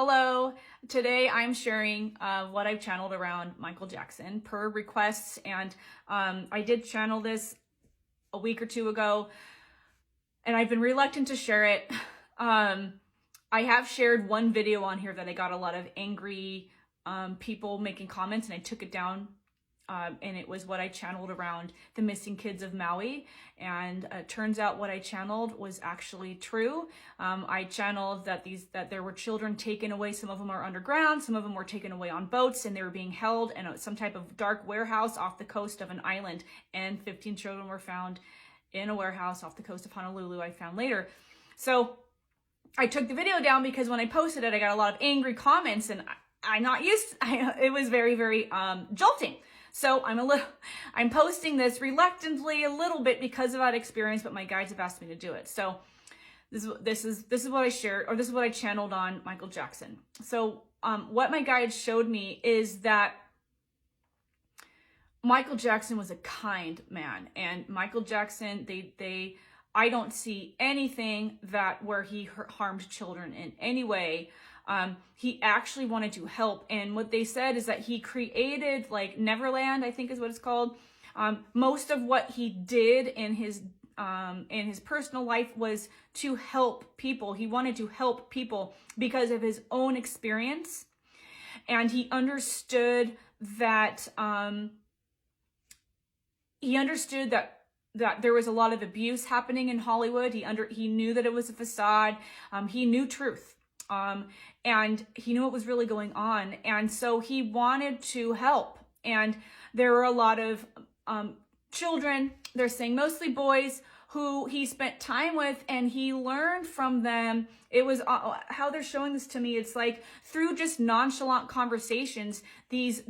Hello, today I'm sharing what I've channeled around Michael Jackson per requests, and I did channel this a week or two ago, and I've been reluctant to share it. I have shared one video on here that I got a lot of angry people making comments, and I took it down. And it was what I channeled around the missing kids of Maui. And turns out what I channeled was actually true. I channeled that there were children taken away. Some of them are underground. Some of them were taken away on boats, and they were being held in some type of dark warehouse off the coast of an island. And 15 children were found in a warehouse off the coast of Honolulu, I found later. So I took the video down because when I posted it, I got a lot of angry comments, and I'm not used to, it was very, very jolting. So I'm posting this reluctantly a little bit because of that experience, but my guides have asked me to do it. So this is what I shared, or this is what I channeled on Michael Jackson. So what my guides showed me is that Michael Jackson was a kind man, and Michael Jackson, I don't see anything where he harmed children in any way. He actually wanted to help, and what they said is that he created, like, Neverland, I think is what it's called. Most of what he did in his personal life was to help people. He wanted to help people because of his own experience, and he understood that that there was a lot of abuse happening in Hollywood. He knew that it was a facade. He knew truth. And he knew what was really going on. And so he wanted to help. And there were a lot of children, they're saying mostly boys, who he spent time with, and he learned from them. It was how they're showing this to me. It's like through just nonchalant conversations, these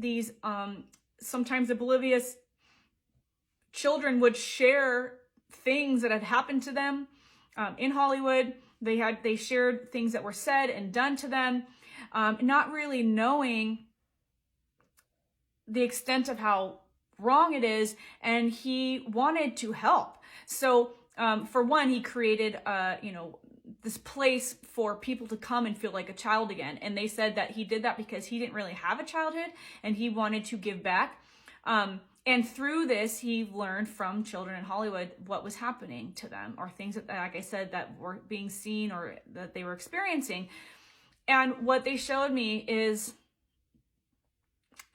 sometimes oblivious children would share things that had happened to them in Hollywood. They shared things that were said and done to them, not really knowing the extent of how wrong it is, and he wanted to help. So for one, he created this place for people to come and feel like a child again. And they said that he did that because he didn't really have a childhood and he wanted to give back. And through this, he learned from children in Hollywood what was happening to them, or things that, like I said, that were being seen or that they were experiencing. And what they showed me is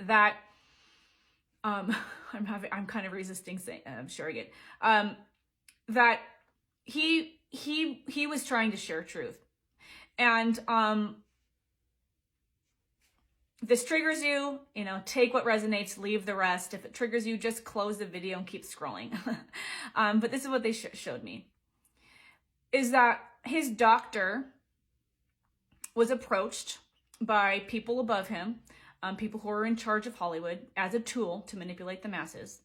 that I'm kind of resisting sharing it. That he was trying to share truth, and this triggers you, take what resonates, leave the rest. If it triggers you, just close the video and keep scrolling. But this is what they showed me, is that his doctor was approached by people above him, people who are in charge of Hollywood, as a tool to manipulate the masses.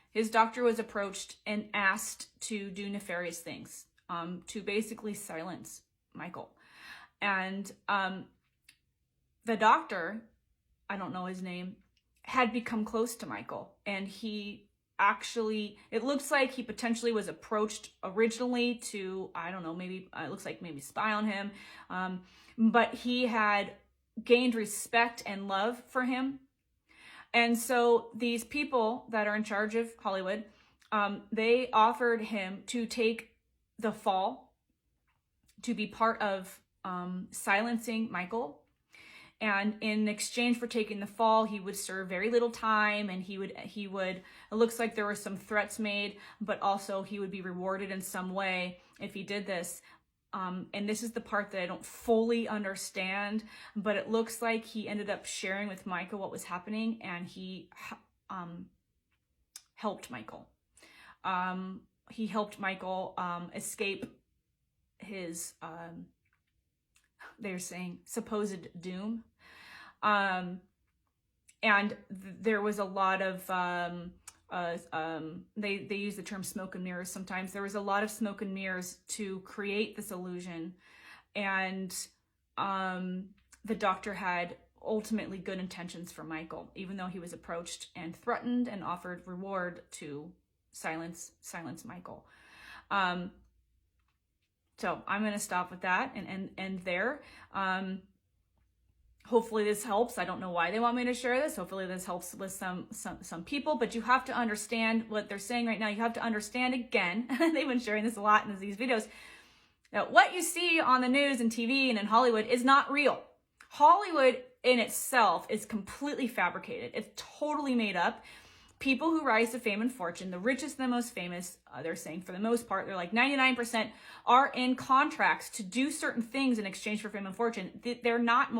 His doctor was approached and asked to do nefarious things, to basically silence Michael. And the doctor, I don't know his name, had become close to Michael. And he actually, it looks like he potentially was approached originally to, I don't know, maybe, it looks like maybe spy on him. But he had gained respect and love for him. And so these people that are in charge of Hollywood, they offered him to take the fall, to be part of silencing Michael. And in exchange for taking the fall, he would serve very little time, and he would, it looks like there were some threats made, but also he would be rewarded in some way if he did this. And this is the part that I don't fully understand, but it looks like he ended up sharing with Michael what was happening, and he helped Michael. He helped Michael escape his, they're saying, supposed doom. And there was a lot of, they use the term smoke and mirrors sometimes. There was a lot of smoke and mirrors to create this illusion. And the doctor had ultimately good intentions for Michael, even though he was approached and threatened and offered reward to silence Michael. So I'm going to stop with that and end there. Hopefully this helps. I don't know why they want me to share this. Hopefully this helps with some people, but you have to understand what they're saying right now. You have to understand again, they've been sharing this a lot in these videos, that what you see on the news and TV and in Hollywood is not real. Hollywood in itself is completely fabricated. It's totally made up. People who rise to fame and fortune, the richest and the most famous, they're saying for the most part, they're like 99% are in contracts to do certain things in exchange for fame and fortune. They're not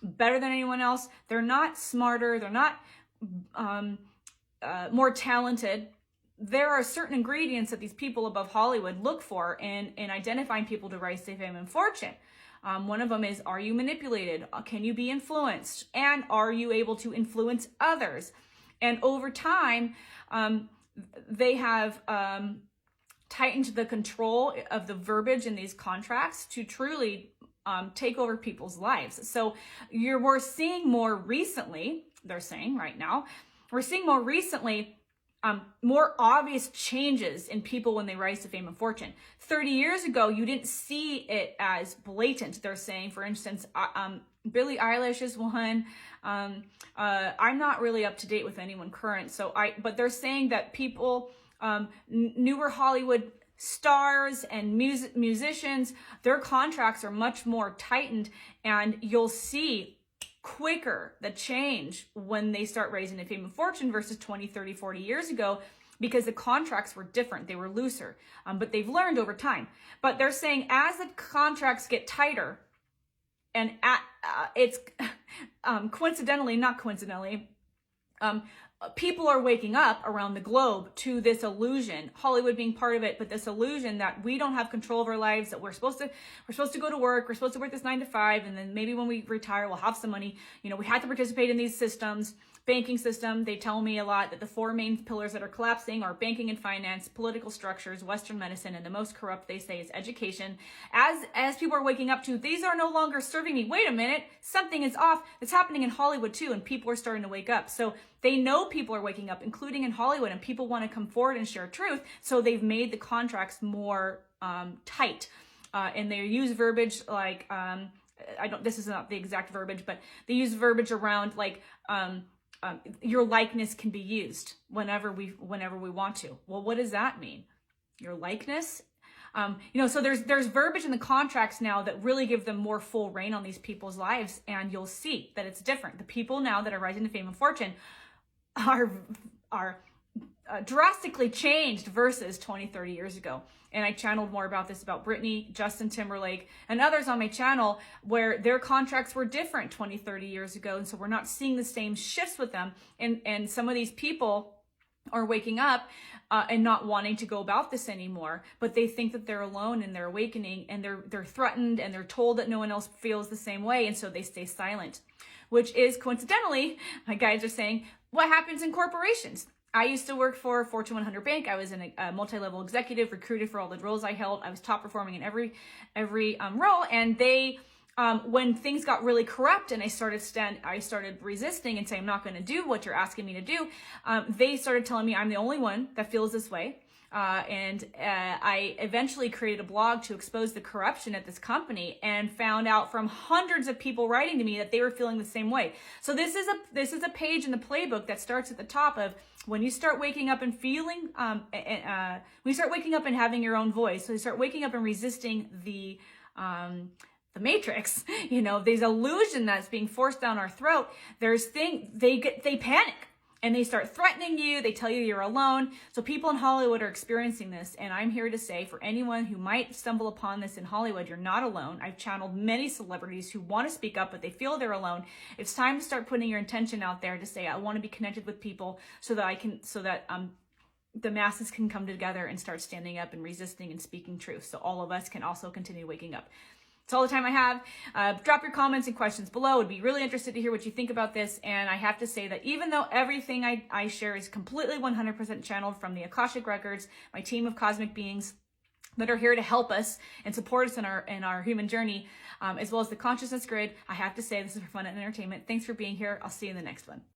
better than anyone else. They're not smarter. They're not more talented. There are certain ingredients that these people above Hollywood look for in identifying people to rise to fame and fortune. One of them is, are you manipulated? Can you be influenced? And are you able to influence others? And over time, they have tightened the control of the verbiage in these contracts to truly take over people's lives. So we're seeing more recently, they're saying right now, we're seeing more recently more obvious changes in people when they rise to fame and fortune. 30 years ago, you didn't see it as blatant. They're saying, for instance, Billie Eilish is one. I'm not really up to date with anyone current, but they're saying that people, newer Hollywood stars and musicians, their contracts are much more tightened, and you'll see quicker the change when they start raising to fame and fortune versus 20, 30, 40 years ago, because the contracts were different. They were looser, but they've learned over time. But they're saying as the contracts get tighter, and it's coincidentally, not coincidentally, people are waking up around the globe to this illusion, Hollywood being part of it, but this illusion that we don't have control of our lives, that we're supposed to go to work, we're supposed to work this 9 to 5, and then maybe when we retire, we'll have some money. You know, we have to participate in these systems. Banking system, they tell me a lot that the 4 main pillars that are collapsing are banking and finance, political structures, Western medicine, and the most corrupt, they say, is education. As people are waking up to, these are no longer serving me. Wait a minute, something is off. It's happening in Hollywood too, and people are starting to wake up. So they know people are waking up, including in Hollywood, and people want to come forward and share truth. So they've made the contracts more tight, and they use verbiage like this is not the exact verbiage, but they use verbiage around like. Your likeness can be used whenever we want to. Well, what does that mean? Your likeness? So there's verbiage in the contracts now that really give them more full reign on these people's lives, and you'll see that it's different. The people now that are rising to fame and fortune are drastically changed versus 20, 30 years ago. And I channeled more about this, about Britney, Justin Timberlake, and others on my channel where their contracts were different 20, 30 years ago. And so we're not seeing the same shifts with them. And some of these people are waking up and not wanting to go about this anymore, but they think that they're alone and they're awakening, and they're threatened, and they're told that no one else feels the same way. And so they stay silent, which is coincidentally, my guides are saying, what happens in corporations. I used to work for Fortune 100 Bank. I was a multi-level executive, recruited for all the roles I held. I was top performing in every role. And they, when things got really corrupt and I started resisting and saying, I'm not going to do what you're asking me to do. They started telling me I'm the only one that feels this way. I eventually created a blog to expose the corruption at this company, and found out from hundreds of people writing to me that they were feeling the same way. So this is a page in the playbook that starts at the top of, when you start waking up and feeling, when you start waking up and having your own voice, so you start waking up and resisting the matrix, these illusion that's being forced down our throat. They panic. And they start threatening you. They tell you you're alone. So people in Hollywood are experiencing this. And I'm here to say, for anyone who might stumble upon this in Hollywood, you're not alone. I've channeled many celebrities who want to speak up, but they feel they're alone. It's time to start putting your intention out there to say, I want to be connected with people so that the masses can come together and start standing up and resisting and speaking truth. So all of us can also continue waking up. That's all the time I have. Drop your comments and questions below. I'd be really interested to hear what you think about this. And I have to say that even though everything I share is completely 100% channeled from the Akashic Records, my team of cosmic beings that are here to help us and support us in our human journey, as well as the consciousness grid, I have to say this is for fun and entertainment. Thanks for being here. I'll see you in the next one.